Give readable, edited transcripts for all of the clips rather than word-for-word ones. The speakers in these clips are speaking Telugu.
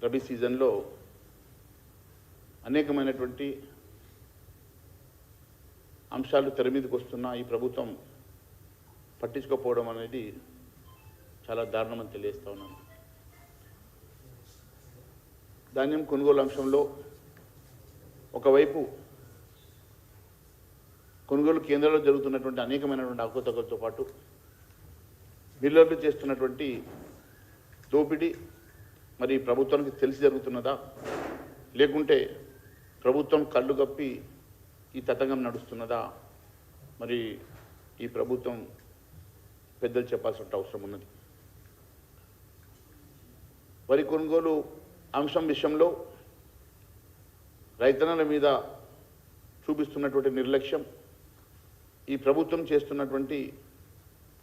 రబీ సీజన్లో అనేకమైనటువంటి అంశాలు తెర మీదకి వస్తున్న ఈ ప్రభుత్వం పట్టించుకోకపోవడం అనేది చాలా దారుణమని తెలియజేస్తా ఉన్నాను. ధాన్యం కొనుగోలు అంశంలో ఒకవైపు కొనుగోలు కేంద్రాల్లో జరుగుతున్నటువంటి అనేకమైనటువంటి అవకతవకలతో పాటు మిల్లర్లు చేస్తున్నటువంటి దోపిడీ మరి ప్రభుత్వానికి తెలిసి జరుగుతున్నదా, లేకుంటే ప్రభుత్వం కళ్ళు కప్పి ఈ తతంగం నడుస్తున్నదా, మరి ఈ ప్రభుత్వం పెద్దలు చెప్పాల్సిన అవసరం ఉన్నది. వరి కొనుగోలు అంశం విషయంలో రైతన్నల మీద చూపిస్తున్నటువంటి నిర్లక్ష్యం, ఈ ప్రభుత్వం చేస్తున్నటువంటి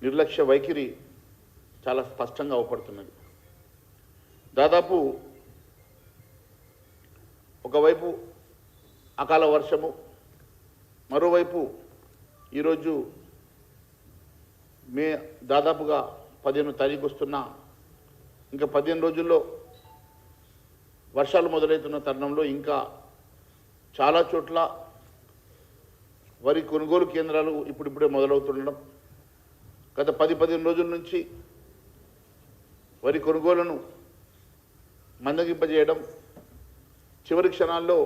నిర్లక్ష్య వైఖరి చాలా స్పష్టంగా అవపడుతున్నది. దాదాపు ఒకవైపు అకాల వర్షము, మరోవైపు ఈరోజు దాదాపుగా 15 తారీఖు వస్తున్నా ఇంకా 15 రోజుల్లో వర్షాలు మొదలవుతున్న తరుణంలో ఇంకా చాలా చోట్ల వరి కొనుగోలు కేంద్రాలు ఇప్పుడిప్పుడే మొదలవుతుండడం, గత 10-15 రోజుల నుంచి వరి కొనుగోలును మందగింపజేయడం, చివరి క్షణాల్లో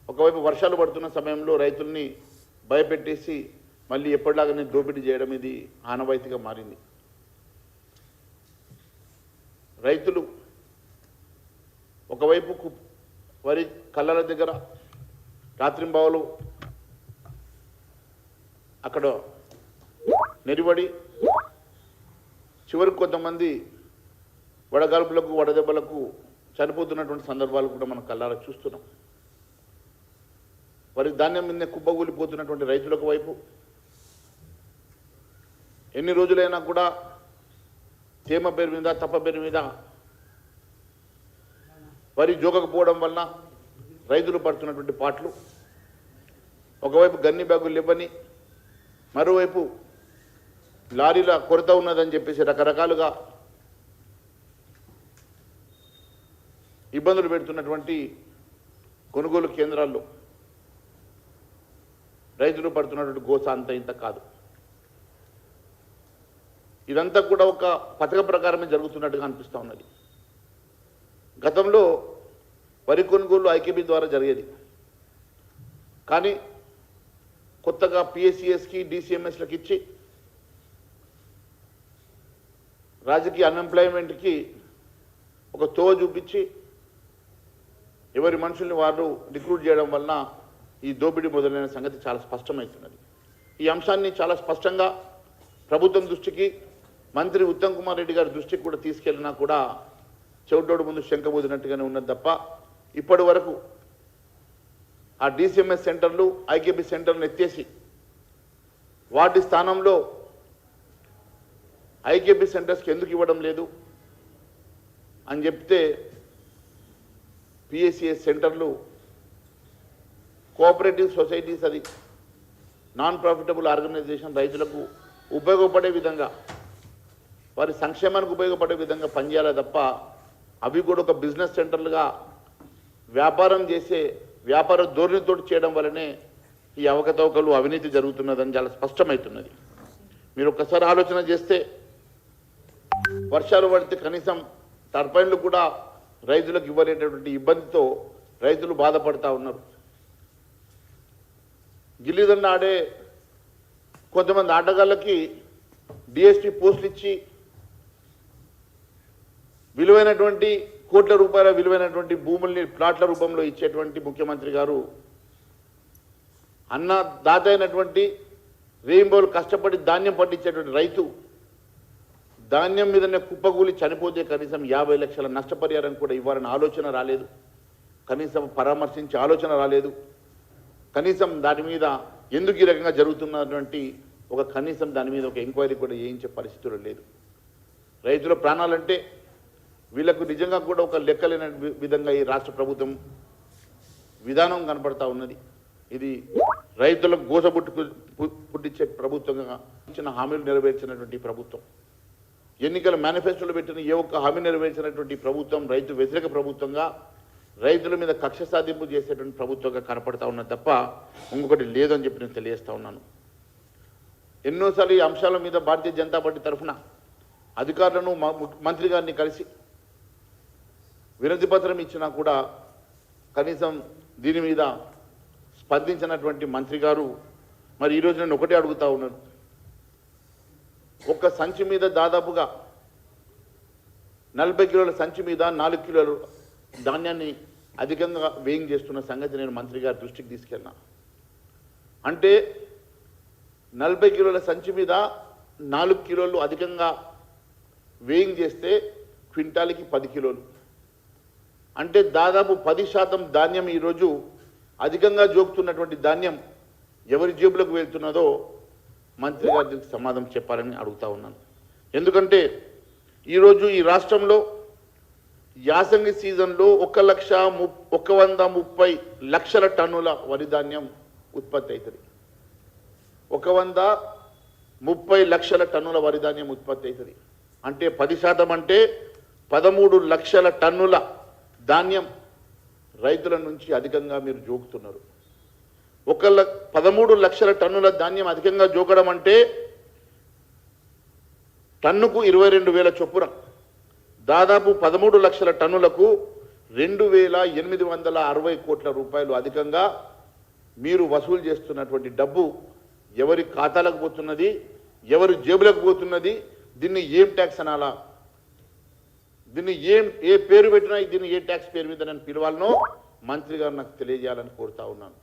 ఒకవైపు వర్షాలు పడుతున్న సమయంలో రైతుల్ని భయపెట్టేసి మళ్ళీ ఎప్పటిలాగానే దోపిడీ చేయడం ఇది ఆనవాయితీగా మారింది. రైతులు ఒకవైపు వరి కళ్ళల దగ్గర రాత్రింబావులు అక్కడ నిలబడి చివరికి కొంతమంది వడగాల్పులకు వడదెబ్బలకు చనిపోతున్నటువంటి సందర్భాలు కూడా మనం కళ్ళారా చూస్తున్నాం. వరి ధాన్యం మీద కుప్పగూలిపోతున్నటువంటి రైతులకు వైపు ఎన్ని రోజులైనా కూడా తేమ పేరు మీద తప్ప పేరు మీద వరి జోగకపోవడం వలన రైతులు పడుతున్నటువంటి పాటలు, ఒకవైపు గన్ని బ్యాగులు ఇవ్వని, మరోవైపు లారీల కొరత ఉన్నదని చెప్పేసి రకరకాలుగా ఇబ్బందులు పెడుతున్నటువంటి కొనుగోలు కేంద్రాల్లో రైతులు పడుతున్నటువంటి గోస అంత ఇంత కాదు. ఇదంతా కూడా ఒక పథక ప్రకారమే జరుగుతున్నట్టుగా అనిపిస్తూ ఉన్నది. గతంలో వరి కొనుగోలు ఐకేబీ ద్వారా జరిగేది, కానీ కొత్తగా పిఎస్సిఎస్కి డిసిఎంఎస్లకు ఇచ్చి రాజకీయ అన్ఎంప్లాయ్మెంట్కి ఒక తోవ చూపించి ఎవరి మనుషుల్ని వారు రిక్రూట్ చేయడం వలన ఈ దోపిడీ మొదలైన సంగతి చాలా స్పష్టమవుతున్నది. ఈ అంశాన్ని చాలా స్పష్టంగా ప్రభుత్వం దృష్టికి, మంత్రి ఉత్తమ్ కుమార్ రెడ్డి గారి దృష్టికి కూడా తీసుకెళ్ళినా కూడా చెవిటోడు ముందు శంఖబూదినట్టుగానే ఉన్నది తప్ప ఇప్పటి వరకు ఆ డిసిఎంఎస్ సెంటర్లు ఐకేబీ సెంటర్లు ఎత్తేసి వాటి స్థానంలో ఐకేబీ సెంటర్స్కి ఎందుకు ఇవ్వడం లేదు అని చెప్తే పిఎస్సిఎస్ సెంటర్లు కోఆపరేటివ్ సొసైటీస్, అది నాన్ ప్రాఫిటబుల్ ఆర్గనైజేషన్, రైతులకు ఉపయోగపడే విధంగా వారి సంక్షేమానికి ఉపయోగపడే విధంగా పనిచేయాలి తప్ప అవి కూడా ఒక బిజినెస్ సెంటర్లుగా వ్యాపారం చేసే వ్యాపార ధోరణితో చేయడం వల్లనే ఈ అవకతవకలు అవినీతి జరుగుతున్నదని చాలా స్పష్టమవుతున్నది. మీరు ఒక్కసారి ఆలోచన చేస్తే వర్షాలు పడితే కనీసం టర్బైన్లు కూడా రైతులకు ఇవ్వలేనటువంటి ఇబ్బందితో రైతులు బాధపడతా ఉన్నారు. గిల్లిదండ ఆడే కొంతమంది ఆటగాళ్ళకి డిఎస్పీ పోస్టులు ఇచ్చి విలువైనటువంటి కోట్ల రూపాయల విలువైనటువంటి భూముల్ని ప్లాట్ల రూపంలో ఇచ్చేటువంటి ముఖ్యమంత్రి గారు అన్న దాత అయినటువంటి రెయిన్బోలు కష్టపడి ధాన్యం పండించేటువంటి రైతు ధాన్యం మీదనే కుప్పగూలి చనిపోతే కనీసం 50 లక్షల నష్టపరిహారం కూడా ఇవ్వాలని ఆలోచన రాలేదు, కనీసం పరామర్శించే ఆలోచన రాలేదు, కనీసం దాని మీద ఎందుకు ఈ రకంగా జరుగుతున్నటువంటి కనీసం దాని మీద ఒక ఎంక్వైరీ కూడా చేయించే పరిస్థితులు లేదు. రైతుల ప్రాణాలంటే వీళ్ళకు నిజంగా కూడా ఒక లెక్కలేని విధంగా ఈ రాష్ట్ర ప్రభుత్వం విధానం కనపడతా ఉన్నది. ఇది రైతులకు గోసబుట్టు పుట్టించే ప్రభుత్వంగా ఇచ్చిన హామీలు నెరవేర్చినటువంటి ప్రభుత్వం. ఎన్నికల మేనిఫెస్టోలో పెట్టిన ఏ ఒక్క హామీ నెరవేర్చినటువంటి ప్రభుత్వం రైతు వ్యతిరేక ప్రభుత్వంగా, రైతుల మీద కక్ష సాధింపు చేసేటువంటి ప్రభుత్వంగా కనపడతా ఉన్నది తప్ప ఇంకొకటి లేదని చెప్పి నేను తెలియజేస్తా ఉన్నాను. ఎన్నోసార్లు ఈ అంశాల మీద భారతీయ జనతా పార్టీ తరఫున అధికారులను మంత్రి గారిని కలిసి వినతి పత్రం ఇచ్చినా కూడా కనీసం దీని మీద స్పందించినటువంటి మంత్రి గారు మరి ఈరోజు నేను ఒకటే అడుగుతా ఉన్నాను. ఒక్క సంచి మీద దాదాపుగా 40 కిలోల సంచి మీద 4 కిలోల ధాన్యాన్ని అధికంగా వేయింగ్ చేస్తున్న సంగతి నేను మంత్రి గారి దృష్టికి తీసుకెళ్ళినా. అంటే 40 కిలోల సంచి మీద 4 కిలోలు అధికంగా వేయింగ్ చేస్తే క్వింటాల్కి 10 కిలోలు, అంటే దాదాపు 10% ధాన్యం ఈరోజు అధికంగా జోకుతున్నటువంటి ధాన్యం ఎవరి జేబులకు వెళ్తున్నదో మంత్రి గారికి సమాధానం చెప్పాలని అడుగుతా ఉన్నాను. ఎందుకంటే ఈరోజు ఈ రాష్ట్రంలో యాసంగి సీజన్లో 130 లక్షల టన్నుల వరి ధాన్యం ఉత్పత్తి అవుతుంది. 130 లక్షల టన్నుల వరి ధాన్యం ఉత్పత్తి అవుతుంది. అంటే 10% అంటే 13 లక్షల టన్నుల ధాన్యం రైతుల నుంచి అధికంగా మీరు జోకుతున్నారు. 13 లక్షల టన్నుల ధాన్యం అధికంగా జోకడం అంటే టన్నుకు 22,000 చొప్పున దాదాపు 13 లక్షల టన్నులకు 2,860 కోట్ల రూపాయలు అధికంగా మీరు వసూలు చేస్తున్నటువంటి డబ్బు ఎవరి ఖాతాలకు పోతున్నది, ఎవరి జేబులకు పోతున్నది, దీన్ని ఏం ట్యాక్స్ అనాలా, దీన్ని ఏ పేరు పెట్టినా దీన్ని ఏ ట్యాక్స్ పేరు మీద నేను పిలవాలనో మంత్రి గారు నాకు తెలియజేయాలని కోరుతా ఉన్నాను.